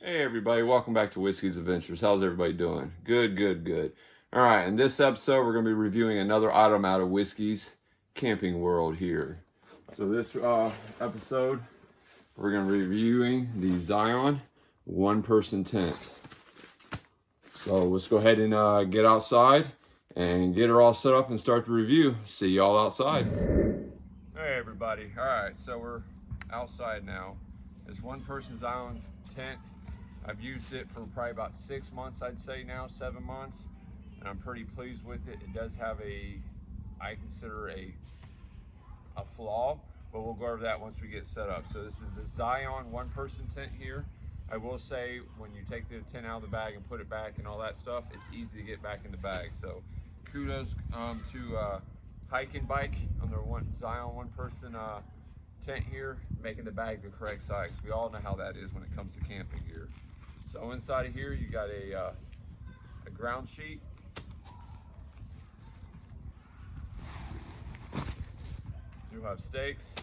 Hey everybody, welcome back to Whiskey's Adventures. How's everybody doing? Good. All right, in this episode, we're going to be reviewing another item out of Whiskey's Camping World here. So this episode, we're going to be reviewing the Zion one-person tent. So let's go ahead and get outside and get her all set up and start the review. See y'all outside. Hey everybody, all right, so we're outside now. This one-person Zion tent. I've used it for probably about 6 months, I'd say now, 7 months, and I'm pretty pleased with it. It does have I consider a flaw, but we'll go over that once we get set up. So this is the Zion one-person tent here. I will say, when you take the tent out of the bag and put it back and all that stuff, it's easy to get back in the bag. So kudos to Byke and Byke on their Zion one-person tent here, making the bag the correct size. We all know how that is when it comes to camping gear. So inside of here, you got a ground sheet. You have stakes.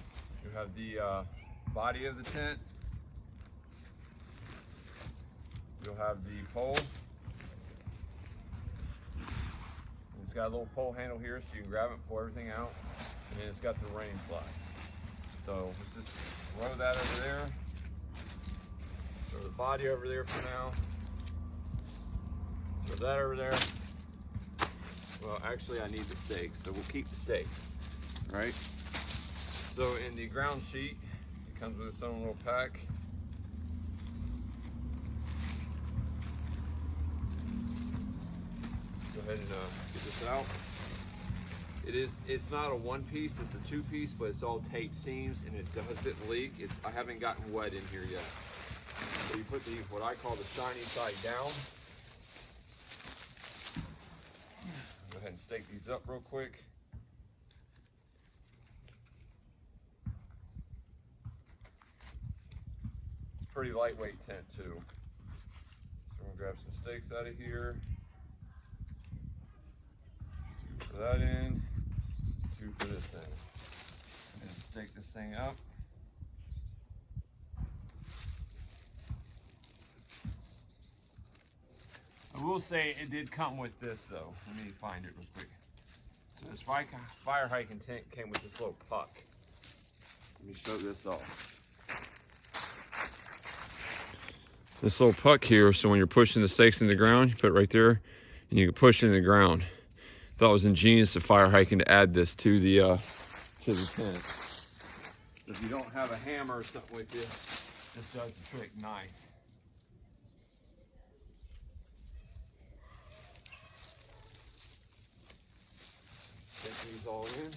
You have the body of the tent. You'll have the pole. And it's got a little pole handle here so you can grab it, pull everything out. And then it's got the rain fly. So let's just throw that over there. Throw the body over there for now. Throw that over there. Well, actually I need the stakes, so we'll keep the stakes, right? So in the ground sheet, it comes with its own little pack. Go ahead and get this out. It's not a one piece, it's a two piece, but it's all taped seams and it doesn't leak. I haven't gotten wet in here yet. So you put what I call the shiny side down. Go ahead and stake these up real quick. It's a pretty lightweight tent too. So I'm gonna grab some stakes out of here. Put that in. Two for this thing. And stake this thing up. I will say it did come with this though. Let me find it real quick. So this fire hiking tent came with this little puck. Let me show this off. This little puck here, so when you're pushing the stakes in the ground, you put it right there and you can push it in the ground. Thought it was ingenious of fire hiking to add this to the tent. If you don't have a hammer or something with you, this does the trick nice. Take these all in.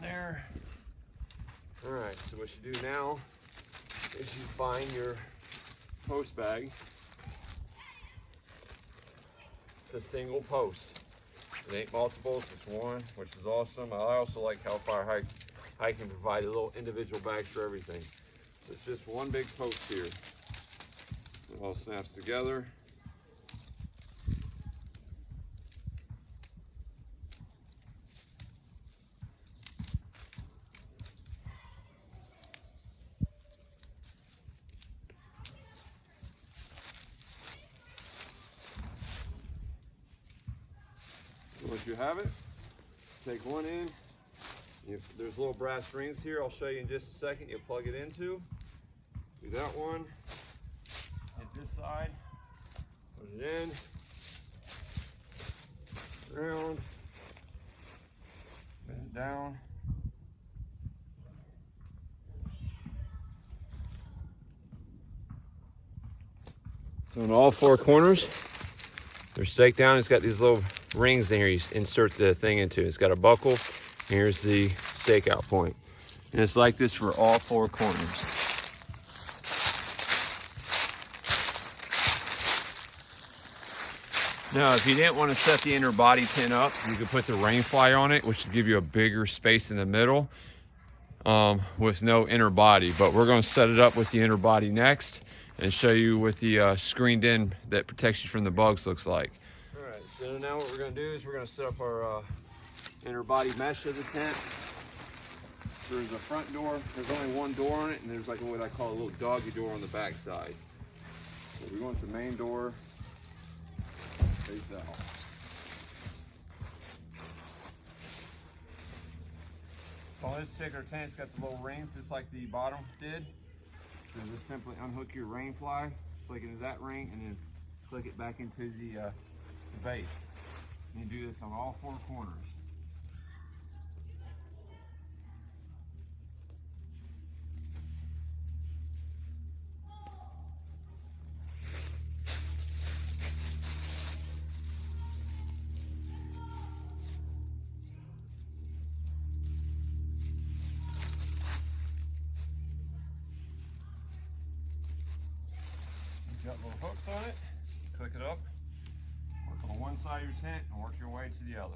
There. All right, so what you do now is you find your post bag. It's a single post. It ain't multiples, it's one, which is awesome. I also like how fire hike can provide a little individual bags for everything. So it's just one big post here. It all snaps together. Once you have it, take one in. There's little brass rings here. I'll show you in just a second. You'll plug it into. Do that one. Hit this side. Put it in. Around. Bend it down. So in all four corners, they're staked down. It's got these little rings in here you insert the thing into. It's got a buckle. Here's the stakeout point. And it's like this for all 4 corners. Now, if you didn't want to set the inner body tent up, you could put the rain fly on it, which would give you a bigger space in the middle with no inner body. But we're going to set it up with the inner body next and show you what the screened in that protects you from the bugs looks like. All right, so now what we're going to do is we're going to set up our inner body mesh of the tent. There's a front door. There's only one door on it, and there's like what I call a little doggy door on the back side. So we want the main door face out. On this particular tent, it's got the little rings just like the bottom did. So just simply unhook your rain fly, click into that ring, and then click it back into the base. And you do this on all 4 corners. Got little hooks on it, click it up, work on one side of your tent and work your way to the other.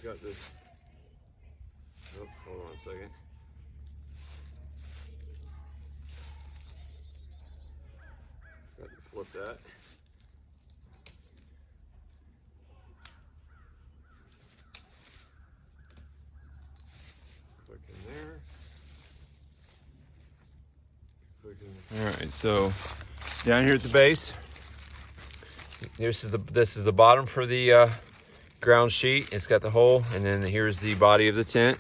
Got this. Oh, hold on a second. Got to flip that. Click in there. Click in there. All right, so down here at the base, this is the bottom for the ground sheet. It's got the hole, and then here's the body of the tent,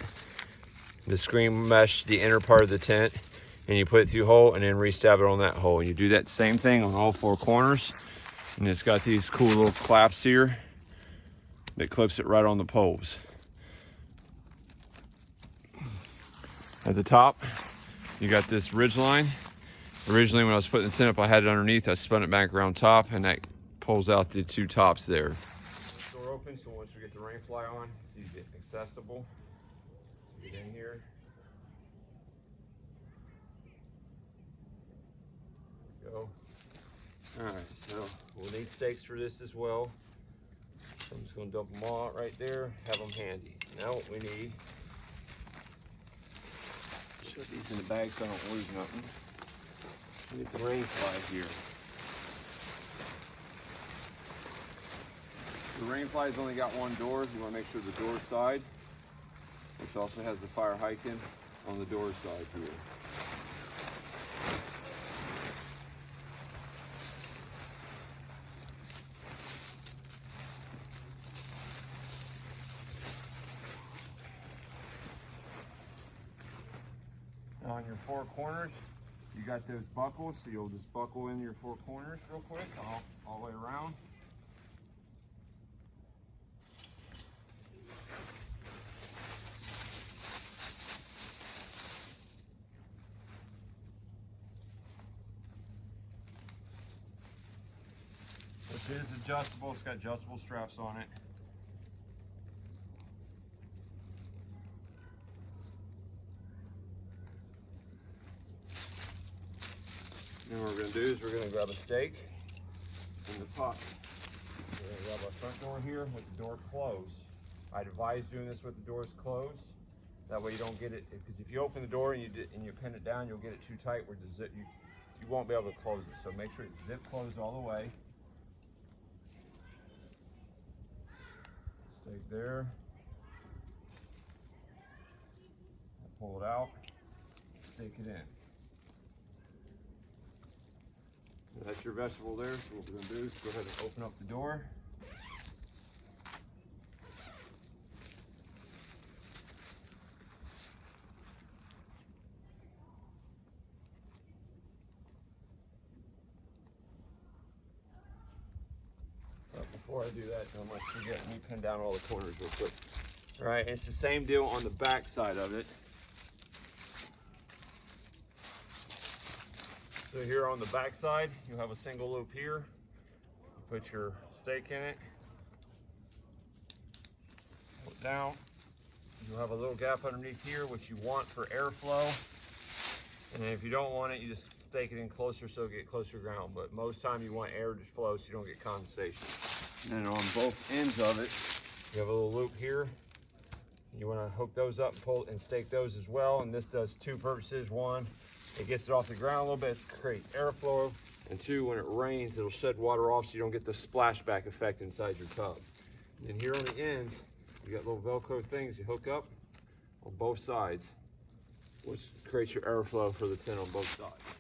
the screen mesh, the inner part of the tent, and you put it through hole and then restab it on that hole. And you do that same thing on all 4 corners, and it's got these cool little claps here that clips it right on the poles. At the top, you got this ridge line. Originally, when I was putting the tent up, I had it underneath. I spun it back around top, and that pulls out the 2 tops there. Door open, so once we get the rain fly on, it's easy, accessible. Get in here. There we go. All right, so we'll need stakes for this as well. So I'm just going to dump them all out right there, have them handy. Now what we need, shove these in the bag so I don't lose nothing. We need the rain fly here. The rain fly's only got one door. You want to make sure the door side, which also has the fire hydrant on the door side here. Now on your 4 corners, you got those buckles, so you'll just buckle in your 4 corners real quick, all the way around. It is adjustable. It's got adjustable straps on it. Then what we're going to do is we're going to grab a stake in the pocket. We're going to grab our front door here with the door closed. I'd advise doing this with the doors closed. That way you don't get it, because if you open the door and you pin it down, you'll get it too tight where the zip, you won't be able to close it. So make sure it's zip closed all the way. Stake there. Pull it out, stake it in. And that's your vegetable there. So what we're going to do is go ahead and open up the door. before I do that, don't let you forget, let me pin down all the corners real quick. All right, it's the same deal on the back side of it. So here on the back side, you have a single loop here. You put your stake in it, pull it down. You'll have a little gap underneath here, which you want for airflow. And then if you don't want it, you just stake it in closer so it get closer to ground. But most time you want air to flow so you don't get condensation. And then on both ends of it, you have a little loop here. You want to hook those up and pull and stake those as well. And this does two purposes. One, it gets it off the ground a little bit to create airflow. And two, when it rains, it'll shed water off so you don't get the splashback effect inside your tub. And then here on the ends, you got little Velcro things you hook up on both sides, which creates your airflow for the tent on both sides.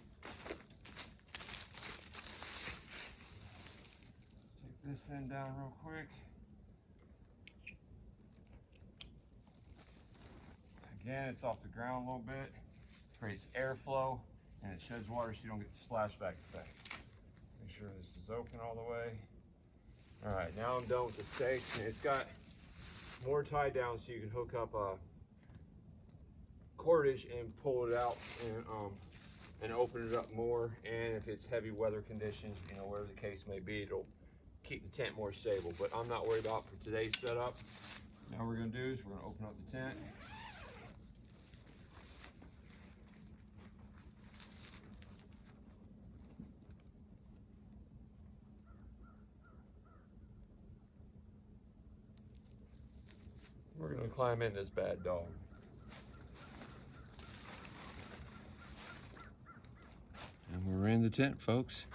Take this end down real quick. Again, it's off the ground a little bit, creates airflow, and it sheds water so you don't get the splashback effect. Make sure this is open all the way. All right, now I'm done with the stakes, and it's got more tie down so you can hook up a cordage and pull it out and open it up more. And if it's heavy weather conditions, you know, whatever the case may be, it'll keep the tent more stable. But I'm not worried about for today's setup. Now what we're gonna do is we're gonna open up the tent. We're gonna climb in this bad dog. And we're in the tent, folks.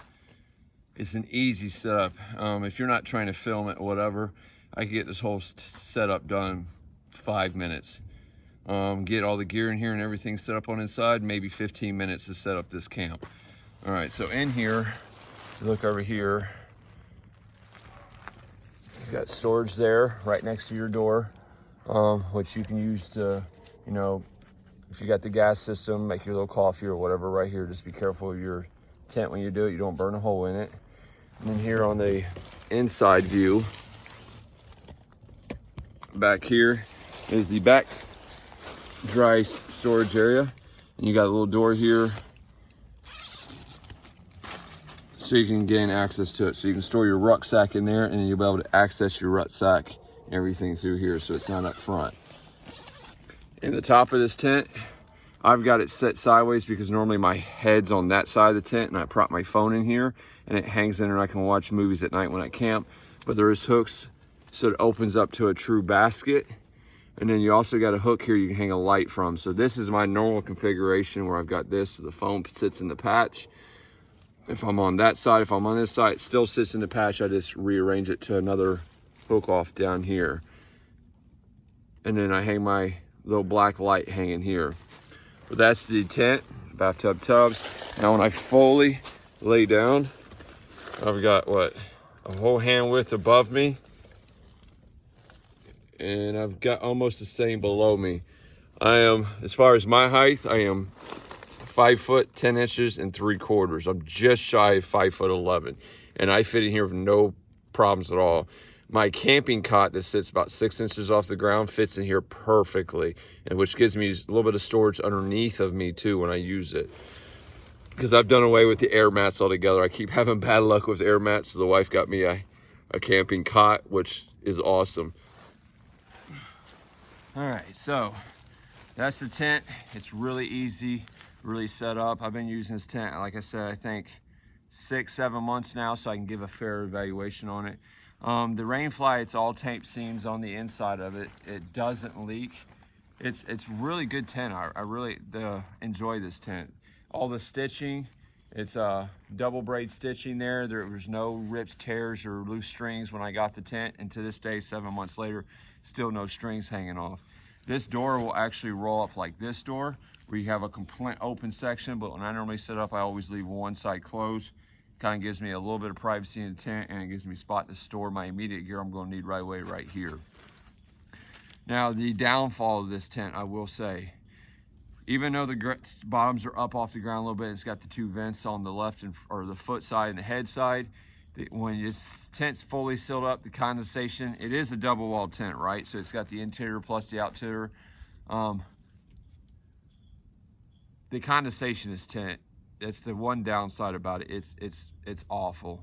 It's an easy setup. If you're not trying to film it or whatever, I can get this whole setup done 5 minutes. Get all the gear in here and everything set up on inside, maybe 15 minutes to set up this camp. All right, so in here, look over here, you've got storage there right next to your door. Which you can use to, you know, if you got the gas system, make your little coffee or whatever right here. Just be careful of your tent when you do it. You don't burn a hole in it. And then here on the inside view, back here is the back dry storage area. And you got a little door here so you can gain access to it. So you can store your rucksack in there and you'll be able to access your rucksack everything through here so it's not up front. In the top of this tent, I've got it set sideways because normally my head's on that side of the tent and I prop my phone in here and it hangs in there and I can watch movies at night when I camp. But there is hooks so it opens up to a true basket. And then you also got a hook here you can hang a light from. So this is my normal configuration where I've got this, so the phone sits in the patch. If I'm on that side, if I'm on this side, it still sits in the patch. I just rearrange it to another hook off down here. And then I hang my little black light hanging here. But that's the tent, bathtub tubs. Now when I fully lay down, I've got what, a whole hand width above me. And I've got almost the same below me. I am, as far as my height, I am 5 foot 10 inches and 3/4. I'm just shy of 5'11", and I fit in here with no problems at all. My camping cot that sits about 6 inches off the ground fits in here perfectly, and which gives me a little bit of storage underneath of me too when I use it. Because I've done away with the air mats altogether. I keep having bad luck with air mats, so the wife got me a camping cot, which is awesome. All right, so that's the tent. It's really easy, really set up. I've been using this tent, like I said, I think 6-7 months now, so I can give a fair evaluation on it. The Rainfly, it's all tape seams on the inside of it. It doesn't leak. It's really good tent. I really enjoy this tent. All the stitching, it's double braid stitching there. There was no rips, tears, or loose strings when I got the tent, and to this day, 7 months later, still no strings hanging off. This door will actually roll up like this door, where you have a complete open section, but when I normally set up, I always leave one side closed. Kind of gives me a little bit of privacy in the tent, and it gives me a spot to store my immediate gear I'm going to need right away right here. Now, the downfall of this tent, I will say, even though the bottoms are up off the ground a little bit, it's got the 2 vents on the left or the foot side and the head side. when this tent's fully sealed up, the condensation, it is a double wall tent, right? So it's got the interior plus the outerior. The condensation is tent. That's the one downside about it. It's awful.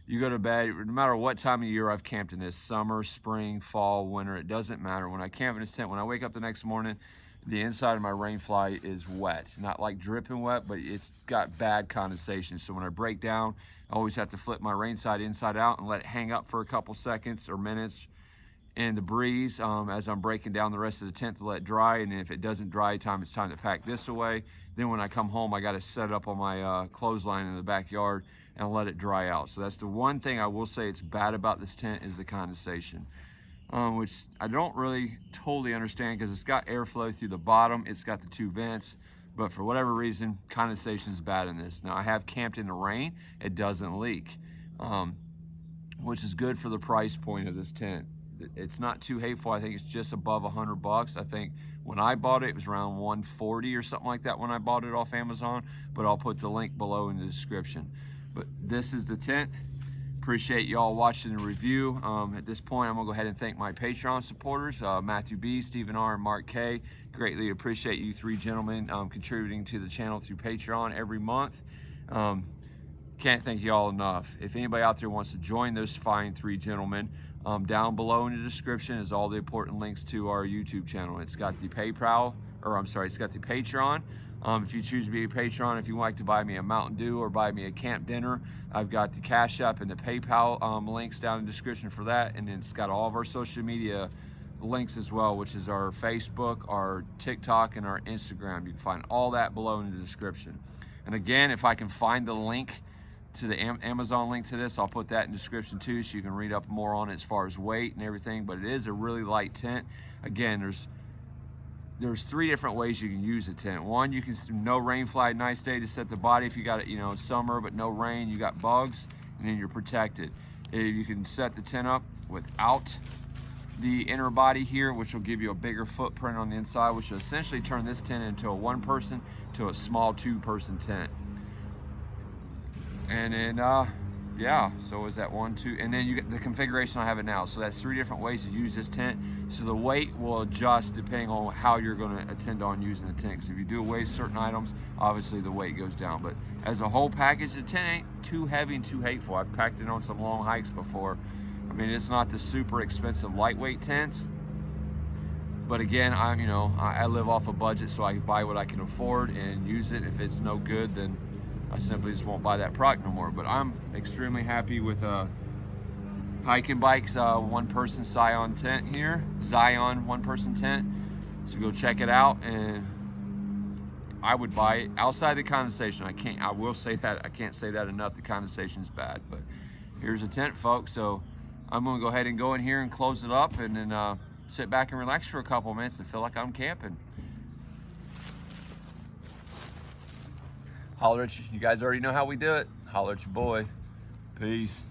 You go to bed, no matter what time of year I've camped in this, summer, spring, fall, winter, it doesn't matter. When I camp in this tent, when I wake up the next morning, the inside of my rain fly is wet. Not like dripping wet, but it's got bad condensation. So when I break down, I always have to flip my rain side inside out and let it hang up for a couple seconds or minutes in the breeze as I'm breaking down the rest of the tent to let it dry. And if it doesn't dry, it's time to pack this away. Then when I come home, I got to set it up on my clothesline in the backyard and let it dry out. So that's the one thing I will say it's bad about this tent is the condensation, which I don't really totally understand because it's got airflow through the bottom. It's got the 2 vents, but for whatever reason, condensation is bad in this. Now I have camped in the rain. It doesn't leak, which is good for the price point of this tent. It's not too hateful. I think it's just above $100. I think when I bought it, it was around 140 or something like that when I bought it off Amazon, but I'll put the link below in the description. But this is the tent. Appreciate y'all watching the review. At this point, I'm gonna go ahead and thank my Patreon supporters, Matthew B, Stephen R, and Mark K. Greatly appreciate you 3 gentlemen contributing to the channel through Patreon every month. Can't thank y'all enough. If anybody out there wants to join those fine 3 gentlemen, down below in the description is all the important links to our YouTube channel. It's got the PayPal, or I'm sorry, it's got the Patreon. If you choose to be a patron, if you like to buy me a Mountain Dew or buy me a camp dinner, I've got the Cash App and the PayPal links down in the description for that. And then it's got all of our social media links as well, which is our Facebook, our TikTok, and our Instagram. You can find all that below in the description. And again, if I can find the link to the Amazon link to this, I'll put that in the description too, so you can read up more on it as far as weight and everything. But it is a really light tent. Again, there's 3 different ways you can use a tent. One, you can no rain fly, nice day to set the body. If you got it, summer but no rain, you got bugs, and then you're protected. You can set the tent up without the inner body here, which will give you a bigger footprint on the inside, which will essentially turn this tent into a 1-person to a small 2-person tent. And then yeah, so is that 1, 2, and then you get the configuration I have it now. So that's 3 different ways to use this tent. So the weight will adjust depending on how you're going to intend on using the tent. Because if you do weigh certain items, obviously the weight goes down. But as a whole package, the tent ain't too heavy and too hateful. I've packed it on some long hikes before. I mean, it's not the super expensive lightweight tents. But again, I live off a budget, so I buy what I can afford and use it. If it's no good, then I simply just won't buy that product no more. But I'm extremely happy with Hike and Bike's 1-person Zion tent here. Zion 1-person tent. So go check it out, and I would buy it. Outside the condensation, I will say that, I can't say that enough, the condensation is bad. But here's a tent, folks. So I'm gonna go ahead and go in here and close it up, and then sit back and relax for a couple minutes and feel like I'm camping. Holler at you. You guys already know how we do it. Holler at your boy. Peace.